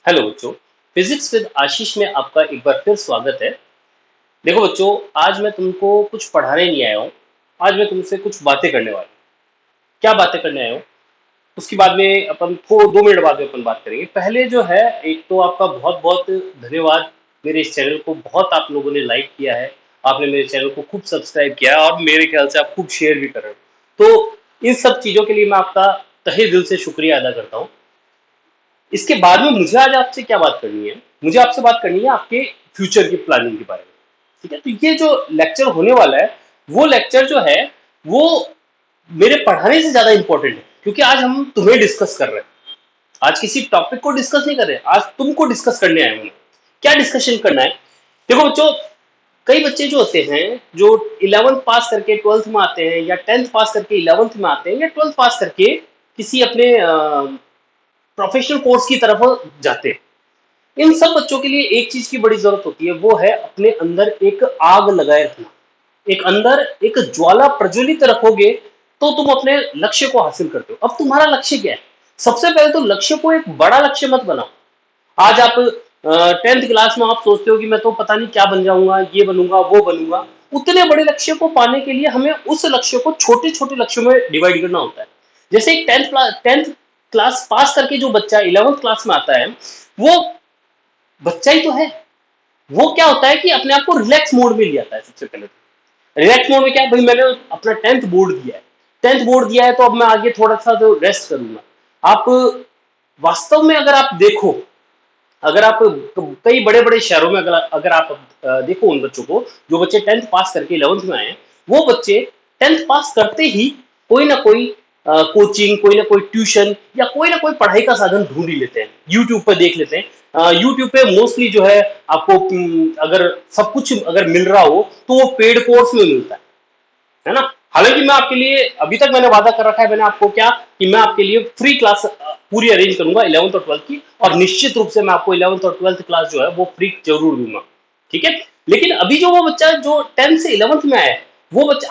Hello बच्चों। Physics with आशीष में आपका एक बार फिर स्वागत है। देखो बच्चों, आज मैं तुमको कुछ पढ़ाने नहीं आया हूँ। आज मैं तुमसे कुछ बातें करने वाला हूँ। क्या बातें करने आया हूँ उसके बाद में अपन को 2 मिनट बाद में अपन बात करेंगे। पहले जो है, एक तो आपका बहुत बहुत धन्यवाद। मेरे इस चैनल को बहुत आप लोगों ने लाइक किया है। आपने मेरे चैनल को खूब सब्सक्राइब किया है और मेरे ख्याल से आप खूब शेयर भी कर रहे हो। तो इन सब चीज़ों के लिए मैं आपका तहे दिल से शुक्रिया अदा करता हूँ। इसके बाद में मुझे आज आपसे क्या बात करनी है? मुझे आपसे बात करनी है आपके फ्यूचर की प्लानिंग के बारे में। ठीक है, तो ये जो लेक्चर होने वाला है, वो लेक्चर जो है वो मेरे पढ़ाने से ज्यादा इंपॉर्टेंट है, क्योंकि आज हम तुम्हें डिस्कस कर रहे हैं। आज किसी टॉपिक को डिस्कस नहीं कर रहे, आज तुमको डिस्कस करने आए हैं। क्या डिस्कशन करना है? देखो बच्चों, कई बच्चे जो होते हैं, जो 11th पास करके 12th में आते हैं, या 10th पास करके 11th में आते हैं, या 12th पास करके किसी अपने प्रोफेशनल कोर्स की तरफ जाते हैं। इन सब बच्चों के लिए एक चीज की बड़ी जरूरत होती है, वो है अपने अंदर एक आग लगाए रखना। एक अंदर एक ज्वाला प्रज्वलित रखोगे तो तुम अपने लक्ष्य को हासिल करते हो। अब तुम्हारा लक्ष्य क्या है? सबसे पहले तो लक्ष्य को एक बड़ा लक्ष्य मत बनाओ। आज आप 10th क्लास में आप सोचते हो कि मैं तो पता नहीं क्या बन जाऊंगा, ये बनूंगा वो बनूंगा। उतने बड़े लक्ष्य को पाने के लिए हमें उस लक्ष्य को छोटे छोटे लक्ष्यों में डिवाइड करना होता है। जैसे एक टेंथ क्लास पास करके जो बच्चा 11th क्लास में आता है, वो बच्चा ही तो है। वो क्या होता है कि अपने आप को रिलैक्स मोड में ले आता है। सबसे पहले तो रिलैक्स मोड में क्या है, भाई मैंने अपना 10th बोर्ड दिया है। 10th बोर्ड दिया है तो अब मैं आगे थोड़ा सा तो रेस्ट करूंगा। आप वास्तव में अगर आप देखो, अगर आप कई बड़े बड़े शहरों में अगर अगर आप देखो उन बच्चों को, जो बच्चे 10th पास करके 11th में आए हैं, वो बच्चे 10th पास करते ही कोई ना कोई कोचिंग, कोई ना कोई ट्यूशन, या कोई ना कोई पढ़ाई का साधन ढूंढ ही लेते हैं। यूट्यूब पर देख लेते हैं। यूट्यूब पे मोस्टली जो है आपको अगर सब कुछ अगर मिल रहा हो तो वो पेड कोर्स में मिलता है ना। हालांकि मैं आपके लिए अभी तक मैंने वादा कर रखा है, मैंने आपको क्या, कि मैं आपके लिए फ्री क्लास पूरी अरेंज करूंगा 11th और 12th की, और निश्चित रूप से मैं आपको 11th और 12th क्लास जो है वो फ्री जरूर दूंगा। ठीक है। लेकिन अभी जो वो बच्चा जो 10th से 11th में आया है, वो बच्चा,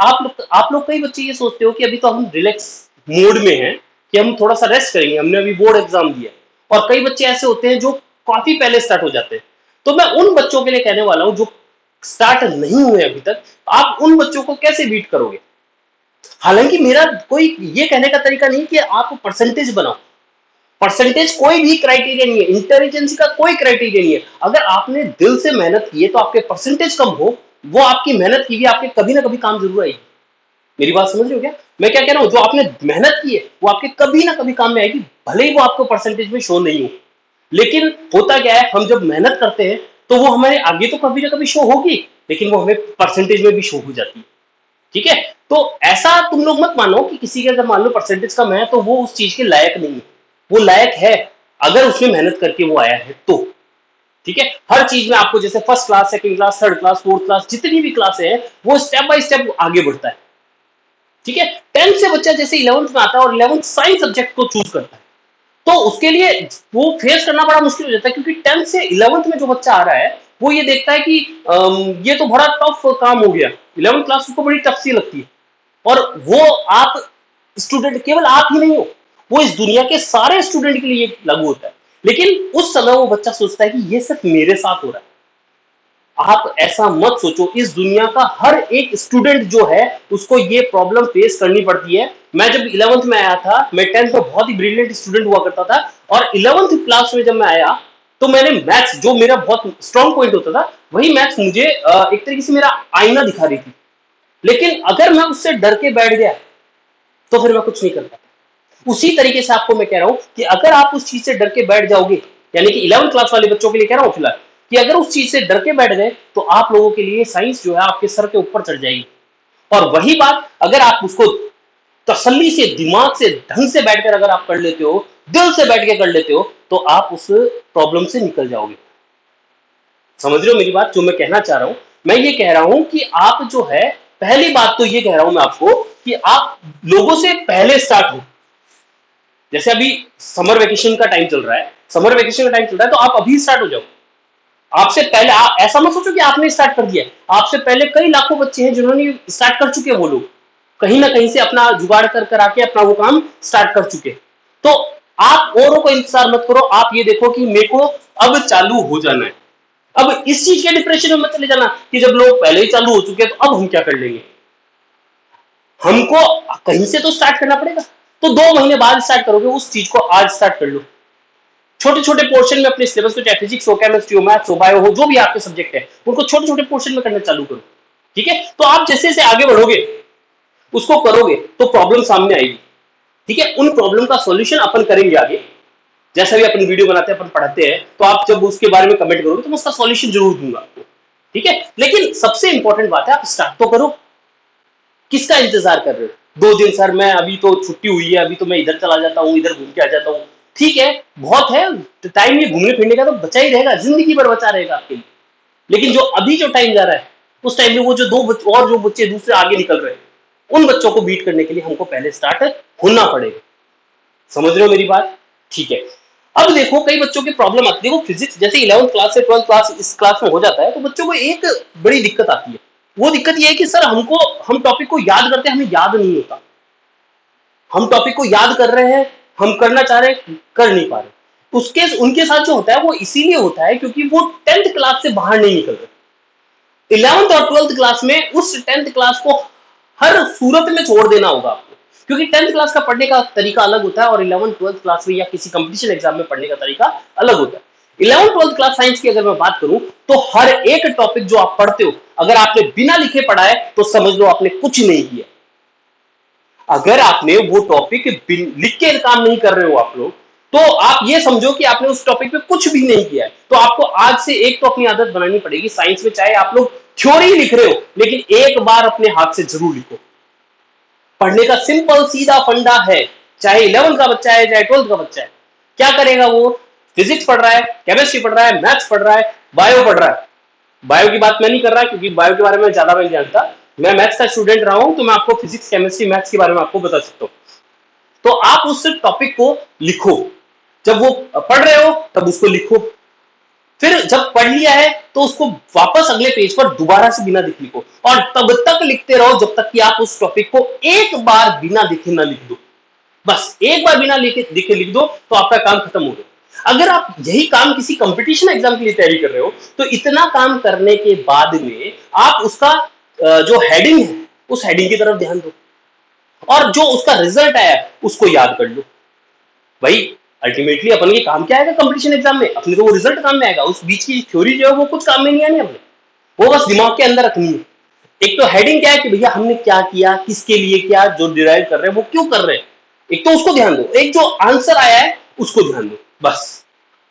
आप लोग कई बच्चे ये सोचते हो कि अभी तो हम रिलैक्स मोड में हैं, कि हम थोड़ा सा रेस्ट करेंगे, हमने अभी बोर्ड एग्जाम दिया। और कई बच्चे ऐसे होते हैं जो काफी पहले स्टार्ट हो जाते हैं। तो मैं उन बच्चों के लिए कहने वाला हूं जो स्टार्ट नहीं हुए अभी तक, आप उन बच्चों को कैसे बीट करोगे? हालांकि मेरा कोई ये कहने का तरीका नहीं कि आप परसेंटेज बनाओ। परसेंटेज कोई भी क्राइटेरिया नहीं है, इंटेलिजेंस का कोई क्राइटेरिया नहीं है। अगर आपने दिल से मेहनत की है तो आपके परसेंटेज कम हो, वो आपकी मेहनत की भी आपके कभी ना कभी काम जरूर आएगी। मेरी बात समझ रहे हो क्या? मैं क्या कह रहा हूं, जो आपने मेहनत की है वो आपके कभी ना कभी काम में आएगी, भले ही वो आपको परसेंटेज में शो नहीं हो। लेकिन होता क्या है, हम जब मेहनत करते हैं तो वो हमारे आगे तो कभी ना कभी शो होगी, लेकिन वो हमें परसेंटेज में भी शो हो जाती है। ठीक है। तो ऐसा तुम लोग मत मानो कि किसी के अगर मान लो परसेंटेज कम है तो वो उस चीज के लायक नहीं है। वो लायक है, अगर उसने मेहनत करके वो आया है तो। ठीक है। हर चीज में आपको, जैसे first class, second class, third class, fourth class, जितनी भी क्लास है, वो स्टेप बाय स्टेप आगे बढ़ता है। ठीक है। 10th से बच्चा जैसे 11th में आता है और 11th साइंस सब्जेक्ट को चूज करता है, तो उसके लिए वो फेस करना बड़ा मुश्किल हो जाता है, क्योंकि 10th से 11th में जो बच्चा आ रहा है वो ये देखता है कि ये तो बड़ा टफ काम हो गया। 11th क्लास उसको बड़ी टफ सी लगती है। और वो आप स्टूडेंट, केवल आप ही नहीं हो, वो इस दुनिया के सारे स्टूडेंट के लिए लागू होता है। लेकिन उस समय वो बच्चा सोचता है कि ये सिर्फ मेरे साथ हो रहा है। आप ऐसा मत सोचो, इस दुनिया का हर एक स्टूडेंट जो है उसको ये प्रॉब्लम फेस करनी पड़ती है। मैं जब 11th में आया था, मैं 10th में बहुत ही ब्रिलियंट स्टूडेंट हुआ करता था, और 11th क्लास में जब मैं आया तो मैंने मैथ्स, जो मेरा बहुत स्ट्रॉन्ग पॉइंट होता था, वही मैथ्स मुझे एक तरीके से मेरा आईना दिखा रही थी। लेकिन अगर मैं उससे डर के बैठ गया तो फिर मैं कुछ नहीं कर पाता। उसी तरीके से आपको मैं कह रहा हूं कि अगर आप उस चीज से डर के बैठ जाओगे, यानी कि 11th क्लास वाले बच्चों के लिए कह रहा हूं फिलहाल, कि अगर उस चीज से डर के बैठ गए तो आप लोगों के लिए साइंस जो है आपके सर के ऊपर चढ़ जाएगी। और वही बात अगर आप उसको तसल्ली से, दिमाग से, ढंग से बैठकर अगर आप कर लेते हो, दिल से बैठ के कर लेते हो, तो आप उस प्रॉब्लम से निकल जाओगे। समझ रहे हो मेरी बात, जो मैं कहना चाह रहा हूं? मैं ये कह रहा हूं कि आप जो है, पहली बात तो ये कह रहा हूं मैं आपको कि आप लोगों से पहले स्टार्ट हो। जैसे अभी समर वेकेशन का टाइम चल रहा है, समर वेकेशन का टाइम चल रहा है, तो आप अभी स्टार्ट हो जाओ। आपसे पहले आप ऐसा मत सोचो कि आपने स्टार्ट कर दिया। आपसे पहले कई लाखों बच्चे हैं जिन्होंने स्टार्ट कर चुके हैं। वो लोग कहीं ना कहीं से अपना जुगाड़ कर कर आके अपना वो काम स्टार्ट कर चुके हैं। तो आप औरों को इंतजार मत करो, आप ये देखो कि मेरे को अब चालू हो जाना है। अब इस चीज के डिप्रेशन में मत चले जाना कि जब लोग पहले ही चालू हो चुके हैं तो अब हम क्या कर लेंगे। हमको कहीं से तो स्टार्ट करना पड़ेगा। तो 2 महीने बाद स्टार्ट करोगे उस चीज को, आज स्टार्ट कर लो। छोटे छोटे पोर्शन में अपने सिलेबस को, चाहे फिजिक्स हो, केमिस्ट्री हो, मैथ्स हो, बायो हो, जो भी आपके सब्जेक्ट है उनको छोटे छोटे पोर्शन में करना चालू करो। ठीक है, तो आप जैसे जैसे आगे बढ़ोगे उसको करोगे तो प्रॉब्लम सामने आएगी। ठीक है, उन प्रॉब्लम का सॉल्यूशन अपन करेंगे आगे। जैसा भी अपन वीडियो बनाते हैं, अपन पढ़ाते हैं, तो आप जब उसके बारे में कमेंट करोगे तो मैं उसका सॉल्यूशन जरूर दूंगा आपको। ठीक है, लेकिन सबसे इंपॉर्टेंट बात है आप स्टार्ट तो करो। किसका इंतजार कर रहे हो 2 दिन? सर मैं अभी तो छुट्टी हुई है, अभी तो मैं इधर चला जाता हूँ, इधर घूम के आ जाता हूँ। ठीक है, बहुत है टाइम, ये घूमने फिरने का तो बचा ही रहेगा, जिंदगी भर बचा रहेगा आपके लिए। लेकिन जो अभी जो टाइम जा रहा है उस टाइम में वो जो और जो बच्चे दूसरे आगे निकल रहे हैं, उन बच्चों को बीट करने के लिए हमको पहले स्टार्ट होना पड़ेगा। समझ रहे हो मेरी बात? ठीक है, अब देखो कई बच्चों की प्रॉब्लम आती है। देखो फिजिक्स जैसे 11th क्लास से 12th क्लास इस क्लास में हो जाता है तो बच्चों को एक बड़ी दिक्कत आती है। वो दिक्कत ये है कि सर हमको, हम टॉपिक को याद करते हैं, हमें याद नहीं होता। हम टॉपिक को याद कर रहे हैं, हम करना चाह रहे हैं, कर नहीं पा रहे। उसके उनके साथ जो होता है वो इसीलिए होता है क्योंकि वो 10th क्लास से बाहर नहीं निकल रहे। 11th और 12th क्लास में उस 10th क्लास को हर सूरत में छोड़ देना होगा आपको, क्योंकि 10th क्लास का पढ़ने का तरीका अलग होता है और 11th 12th क्लास में या किसी कंपटीशन एग्जाम में पढ़ने का तरीका अलग होता है। 11th 12th क्लास साइंस की अगर मैं बात करूं तो हर एक टॉपिक जो आप पढ़ते हो, अगर आपने बिना लिखे पढ़ा है तो समझ लो आपने कुछ नहीं किया। अगर आपने वो टॉपिक लिख के काम नहीं कर रहे हो आप लोग, तो आप ये समझो कि आपने उस टॉपिक पे कुछ भी नहीं किया है। तो आपको आज से एक तो अपनी आदत बनानी पड़ेगी साइंस में, चाहे आप लोग थ्योरी लिख रहे हो लेकिन एक बार अपने हाथ से जरूर लिखो। पढ़ने का सिंपल सीधा फंडा है, चाहे 11th का बच्चा है चाहे 12th का बच्चा है। क्या करेगा वो? फिजिक्स पढ़ रहा है, केमिस्ट्री पढ़ रहा है, मैथ्स पढ़ रहा है, बायो पढ़ रहा है। बायो की बात मैं नहीं कर रहा क्योंकि बायो के बारे में ज्यादा मैं जानता, मैं मैथ्स का स्टूडेंट रहा हूं तो मैं आपको फिजिक्स केमिस्ट्री मैथ्स के बारे में आपको बता सकता हूं। तो आप उस टॉपिक को लिखो, जब वो पढ़ रहे हो तब उसको लिखो, फिर जब पढ़ लिया है तो उसको वापस अगले पेज पर दोबारा से बिना देखे लिखो, और तब तक लिखते रहो जब तक कि आप उस टॉपिक को एक बार बिना देखे ना लिख दो। बस एक बार बिना देखे लिख दो तो आपका काम खत्म हो गया। अगर आप यही काम किसी कंपटीशन एग्जाम के लिए तैयारी कर रहे हो तो इतना काम करने के बाद में आप उसका जो हेडिंग है उस हेडिंग की तरफ ध्यान दो, और जो उसका रिजल्ट आया उसको याद कर लो। भाई अल्टीमेटली अपन के काम क्या आएगा कंपटीशन एग्जाम में? अपने तो वो रिजल्ट काम में आएगा, उस बीच की थ्योरी जो है वो कुछ काम में नहीं आनी अपने, वो बस दिमाग के अंदर रखनी है। एक तो हेडिंग क्या है कि भैया हमने क्या किया, किसके लिए किया, जो डिराइव कर रहे हैं वो क्यों कर रहे हैं, एक तो उसको ध्यान दो, एक जो आंसर आया है उसको ध्यान दो, बस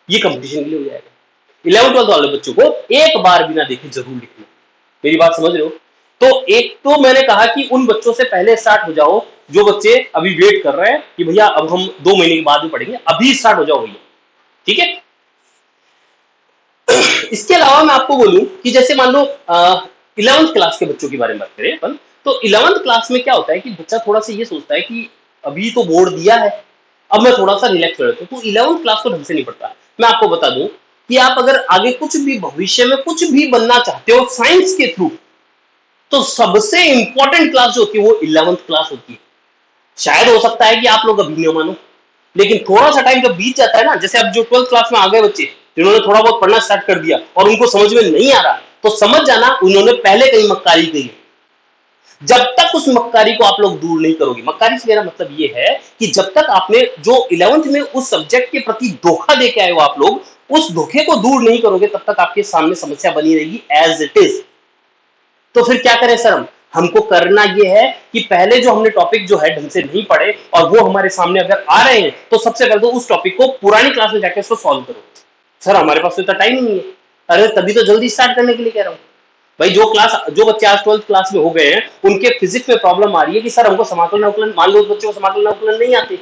ये कंपटीशन के लिए हो जाएगा। 11th 12th वाले बच्चों को एक बार बिना देखे जरूर लिखना। मेरी बात समझ रहे हो? तो एक तो मैंने कहा कि उन बच्चों से पहले स्टार्ट हो जाओ जो बच्चे अभी वेट कर रहे हैं कि भैया अब हम 2 महीने के बाद में पढ़ेंगे, अभी स्टार्ट हो जाओ भैया। ठीक है, इसके अलावा मैं आपको बोलूं कि जैसे मान लो 11th क्लास के बच्चों के बारे में बात करें अपन, तो 11th क्लास में क्या होता है कि बच्चा थोड़ा सा ये सोचता है कि अभी तो बोर्ड दिया है, अब मैं थोड़ा सा रिलैक्स कर लेता हूं, तो 11th क्लास को ढंग से नहीं पढ़ता। मैं आपको बता दूं कि आप अगर आगे कुछ भी भविष्य में कुछ भी बनना चाहते हो साइंस के थ्रू, तो सबसे इंपॉर्टेंट क्लास जो होती है वो 11th क्लास होती है। शायद हो सकता है कि आप लोग अभी नहीं मानो, लेकिन थोड़ा सा टाइम जब बीत जाता है ना, जैसे अब जो 12th क्लास में आ गए बच्चे जिन्होंने थोड़ा बहुत पढ़ना स्टार्ट कर दिया और उनको समझ में नहीं आ रहा, तो समझ जाना उन्होंने पहले कहीं मक्कारी की है। जब तक उस मक्कारी को आप लोग दूर नहीं करोगे, मक्कारी से मेरा मतलब ये है कि जब तक आपने जो 11th में उस सब्जेक्ट के प्रति धोखा दे के आए हो आप लोग, उस धोखे को दूर नहीं करोगे तब तक आपके सामने समस्या बनी रहेगी एज इट इज। तो फिर क्या करें सर? हमको करना यह है कि पहले जो हमने टॉपिक जो है ढंग से नहीं पढ़े और वो हमारे सामने अगर आ रहे हैं तो सबसे पहले तो उस टॉपिक को पुरानी क्लास में जाकर उसको सॉल्व करो। सर हमारे पास तो इतना टाइम नहीं है। अरे तभी तो जल्दी स्टार्ट करने के लिए कह रहा हूं भाई। जो बच्चे आज 12th क्लास में हो गए हैं उनके फिजिक्स में प्रॉब्लम आ रही है कि सर हमको समाकलन अवकलन, मान लो उस बच्चे को समाकलन अवकलन नहीं आते,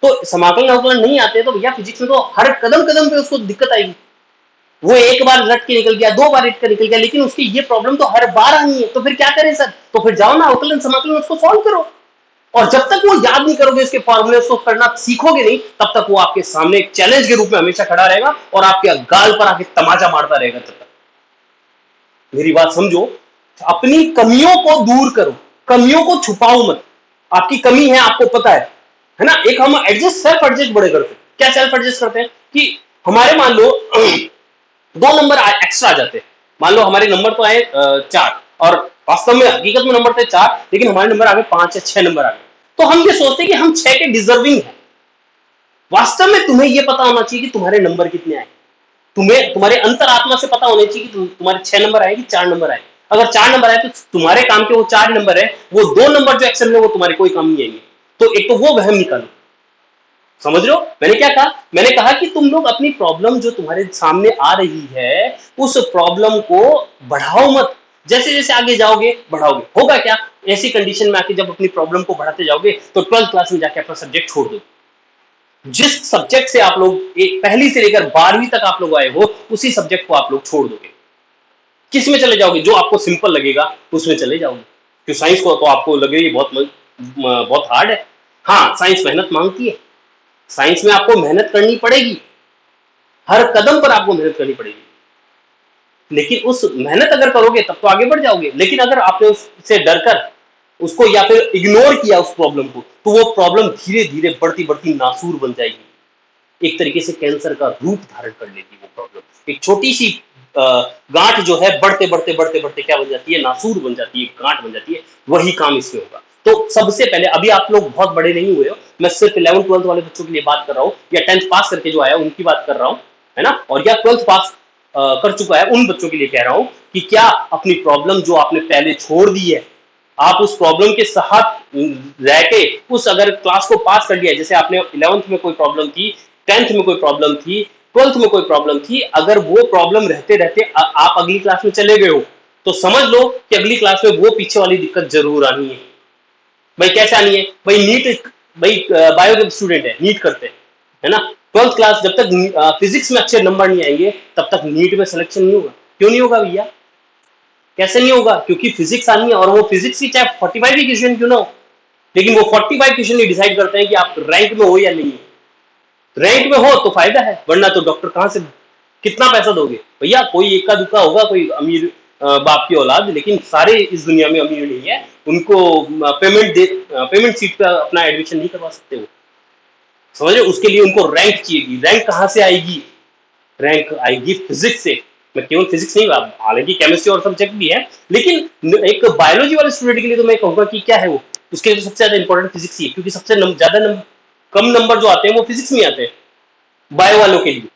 तो समाकलन अवकलन नहीं आते तो भैया फिजिक्स में तो हर कदम कदम पे उसको दिक्कत आएगी। वो एक बार रट के निकल गया, 2 बार रट के निकल गया, लेकिन उसकी ये प्रॉब्लम तो हर बार आनी है। तो फिर क्या करें सर? तो फिर जाओ ना अवकलन समाकलन उसको सॉल्व करो, और जब तक वो याद नहीं करोगे इसके फॉर्मूले, उसको करना सीखोगे नहीं, तब तक वो आपके सामने एक चैलेंज के रूप में हमेशा खड़ा रहेगा और आपके गाल पर आके तमाचा मारता रहेगा तब तक। मेरी बात समझो, अपनी कमियों को दूर करो, कमियों को छुपाओ मत। आपकी कमी है आपको पता है, है ना। एक हम सेल्फ एडजस्ट बड़े करते हैं। क्या सेल्फ एडजस्ट करते हैं कि हमारे मान लो 2 नंबर एक्स्ट्रा आ जाते हैं। मान लो हमारे नंबर तो आए 4 और वास्तव में हकीकत में नंबर थे 4, लेकिन हमारे नंबर आ गए 5 या 6 नंबर आ गए। तो हम ये सोचते हैं कि हम 6 के डिजर्विंग हैं। वास्तव में तुम्हें ये पता होना चाहिए कि तुम्हारे नंबर कितने आए। तुम्हें तुम्हारे अंतरात्मा से पता होना चाहिए कि तुम्हारे 6 नंबर आए कि 4 नंबर आए। अगर 4 नंबर आए तो तुम्हारे काम के वो 4 नंबर है, वो 2 नंबर जो एक्सेल में वो तुम्हारे कोई काम नहीं आएंगे। तो एक तो वो वहम निकालो। समझ रहे हो मैंने क्या कहा? मैंने कहा कि तुम लोग अपनी प्रॉब्लम जो तुम्हारे सामने आ रही है, उस प्रॉब्लम को बढ़ाओ मत। जैसे जैसे आगे जाओगे बढ़ाओगे, होगा क्या? ऐसी कंडीशन में आके जब अपनी प्रॉब्लम को बढ़ाते जाओगे तो 12th क्लास में जाके अपना सब्जेक्ट छोड़ दो। जिस सब्जेक्ट से आप लोग पहली से लेकर 12वीं तक आप लोग आए हो, उसी सब्जेक्ट को आप लोग छोड़ दोगे। किस में चले जाओगे? जो आपको सिंपल लगेगा उसमें चले जाओगे। क्यों साइंस को तो आपको लगेगी बहुत हार्ड है। हाँ, साइंस मेहनत मांगती है। साइंस में आपको मेहनत करनी पड़ेगी, हर कदम पर आपको मेहनत करनी पड़ेगी। लेकिन उस मेहनत अगर करोगे तब तो आगे बढ़ जाओगे। लेकिन अगर आपने उससे डरकर उसको या फिर इग्नोर किया उस प्रॉब्लम को, तो वो प्रॉब्लम धीरे धीरे बढ़ती बढ़ती नासूर बन जाएगी। एक तरीके से कैंसर का रूप धारण कर लेगी वो प्रॉब्लम। एक छोटी सी गांठ जो है बढ़ते बढ़ते बढ़ते बढ़ते क्या बन जाती है? नासूर बन जाती है, गांठ बन जाती है। वही काम इसमें होगा। तो सबसे पहले, अभी आप लोग बहुत बड़े नहीं हुए हो, मैं सिर्फ 11th-12th वाले बच्चों के लिए बात कर रहा हूँ, या 10th पास करके जो आया उनकी बात कर रहा हूँ, है ना। और या 12th पास कर चुका है उन बच्चों के लिए कह रहा हूं कि क्या अपनी प्रॉब्लम जो आपने पहले छोड़ दी है, आप उस प्रॉब्लम के साथ रह के उस अगर क्लास को पास कर लिया, जैसे आपने 11th में कोई प्रॉब्लम थी, 10th में कोई प्रॉब्लम थी, 12th में कोई प्रॉब्लम थी, अगर वो प्रॉब्लम रहते रहते आप अगली क्लास में चले गए हो, तो समझ लो कि अगली क्लास में वो पीछे वाली दिक्कत जरूर आनी है। भाई कैसे आनी है? भाई नीट, भाई बायो के स्टूडेंट है, नीट करते हैं, है ना। 12th क्लास जब तक फिजिक्स में अच्छे नंबर नहीं आएंगे तब तक नीट में सिलेक्शन नहीं होगा। क्यों नहीं होगा भैया? कैसे नहीं होगा? क्योंकि फिजिक्स आनी है, और वो फिजिक्स की चाहे 45 भी क्वेश्चन क्यों ना हो, लेकिन वो 45 क्वेश्चन ही डिसाइड करते हैं कि आप रैंक में हो या नहीं। रैंक में हो तो फायदा है, वरना तो डॉक्टर कहां से, कितना पैसा दोगे भैया? कोई इक्का दुक्का होगा, कोई अमीर बाप की औलाद, लेकिन सारे इस दुनिया में अमीर नहीं है। उनको पेमेंट सीट पे अपना एडमिशन नहीं करवा सकते वो। समझ रहे? उसके लिए उनको रैंक चाहिए। रैंक कहां से आएगी? रैंक आएगी फिजिक्स से। मैं केवल फिजिक्स नहीं, हालांकि केमिस्ट्री और सब्जेक्ट भी है, लेकिन एक बायोलॉजी वाले स्टूडेंट के लिए तो मैं कहूंगा कि क्या है वो, उसके लिए तो सबसे ज्यादा इंपॉर्टेंट फिजिक्स ही है, क्योंकि सबसे ज्यादा कम नंबर जो आते हैं वो फिजिक्स में आते हैं बायो वालों के लिए।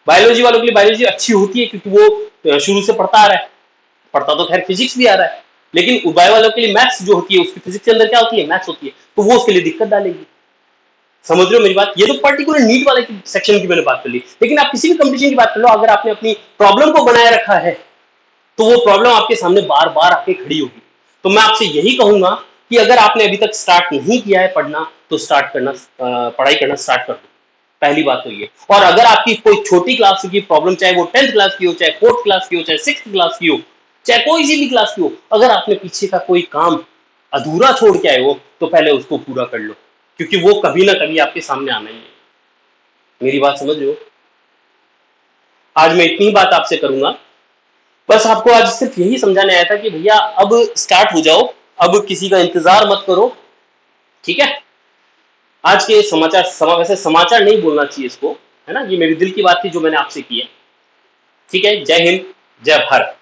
बायोलॉजी वालों के लिए बायोलॉजी अच्छी होती है क्योंकि वो शुरू से पढ़ता आ रहा है, पढ़ता तो खैर फिजिक्स भी आ रहा है, लेकिन बायो वालों के लिए मैथ्स जो होती है, उसकी फिजिक्स के अंदर क्या होती है? मैथ्स होती है, तो वो उसके लिए दिक्कत डालेगी। समझ रहे हो मेरी बात? ये तो पर्टिकुलर नीट वाले सेक्शन की मैंने बात कर ली, लेकिन आप किसी भी कंपटीशन की बात कर लो, अगर आपने अपनी प्रॉब्लम को बनाए रखा है तो वो प्रॉब्लम आपके सामने बार बार आके खड़ी होगी। तो मैं आपसे यही कहूंगा कि अगर आपने अभी तक स्टार्ट नहीं किया है पढ़ना, तो पढ़ाई करना स्टार्ट कर दो। पहली बात तो ये। और अगर आपकी कोई छोटी क्लास की प्रॉब्लम, चाहे वो 10th क्लास की हो, चाहे 4th क्लास की हो, चाहे 6th क्लास की हो, चाहे कोई सी भी क्लास की हो, अगर आपने पीछे का कोई काम अधूरा छोड़ के आए हो, तो पहले उसको पूरा कर लो, क्योंकि वो कभी ना कभी आपके सामने आना ही है। मेरी बात समझ रहे हो? आज मैं इतनी बात आपसे करूंगा, बस आपको आज सिर्फ यही समझाने आया था कि भैया अब स्टार्ट हो जाओ, अब किसी का इंतजार मत करो, ठीक है। आज के वैसे समाचार नहीं बोलना चाहिए इसको, है ना। ये मेरी दिल की बात थी जो मैंने आपसे की है। ठीक है, जय हिंद, जय भारत।